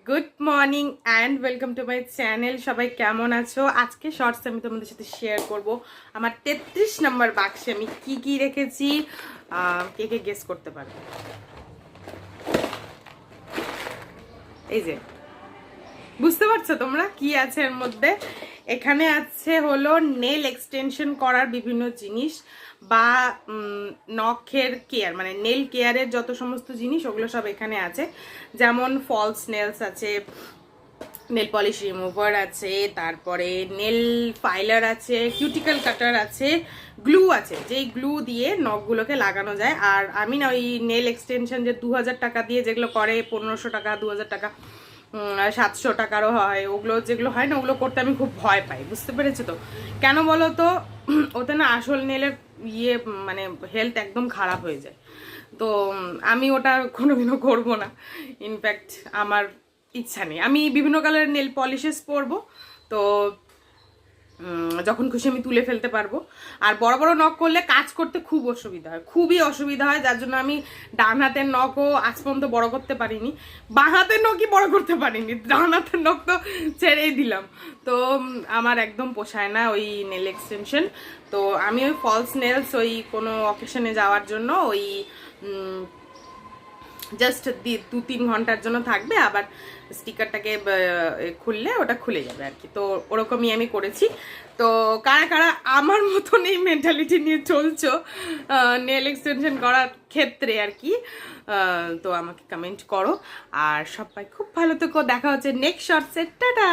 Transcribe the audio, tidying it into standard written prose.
Good morning and welcome to my channel. সবাই কেমন আছো? আজকে শর্টস আমি তোমাদের সাথে শেয়ার করব আমার 33 নম্বর বাক্সে আমি কি কি রেখেছি। কে কে গেস করতে পারবে? এই যে, বুঝতে পারছো তোমরা কি আছে এর মধ্যে? এখানে আছে হলো নেল এক্সটেনশন করার বিভিন্ন জিনিস বা নখের কেয়ার, মানে নেল কেয়ারের যত সমস্ত জিনিস ওগুলো সব এখানে আছে। যেমন ফলস নেলস আছে, নেল পলিশ রিমুভার আছে, তারপরে নেল ফাইলার আছে, কিউটিক্যাল কাটার আছে, গ্লু আছে, যেই গ্লু দিয়ে নখগুলোকে লাগানো যায়। আর আমি না ওই নেল এক্সটেনশন যে 2000 টাকা দিয়ে যেগুলো করে, 1500 টাকা, 2000 টাকা, 700 টাকারও হয়, ওগুলো যেগুলো হয় না, ওগুলো করতে আমি খুব ভয় পাই। বুঝতে পেরেছো তো? কেন বলো তো? ওতে না আসল নেলের মানে হেলথ একদম খারাপ হয়ে যায়। তো আমি ওটা কোনোদিনও করবো না। ইনফ্যাক্ট আমার ইচ্ছা নেই। আমি বিভিন্ন কালারের নেল পলিশেস পরবো, তো যখন খুশি আমি তুলে ফেলতে পারবো। আর বড় বড় নখ করলে কাজ করতে খুব অসুবিধা হয়, খুবই অসুবিধা হয়, যার জন্য আমি ডান হাতের নখও আজ পর্যন্ত বড় করতে পারিনি, বাঁ হাতের নখই বড় করতে পারিনি, ডান হাতের নখ তো ছেড়েই দিলাম। তো আমার একদম পোষায় না ওই নেল এক্সটেনশন। তো আমি ওই ফলস নেলস ওই কোনো অকেশনে যাওয়ার জন্য ওই জাস্ট 2-3 ঘন্টার জন্য থাকবে, আবার স্টিকারটাকে খুললে ওটা খুলে যাবে আর কি। তো ওরকমই আমি করেছি। তো কারা কারা আমার মতন এই মেন্টালিটি নিয়ে চলছো নেল এক্সটেনশন করার ক্ষেত্রে আর কি, তো আমাকে কমেন্ট করো। আর সবাই খুব ভালো থেকো, দেখা হচ্ছে নেক্সট শর্টসে। টাটা।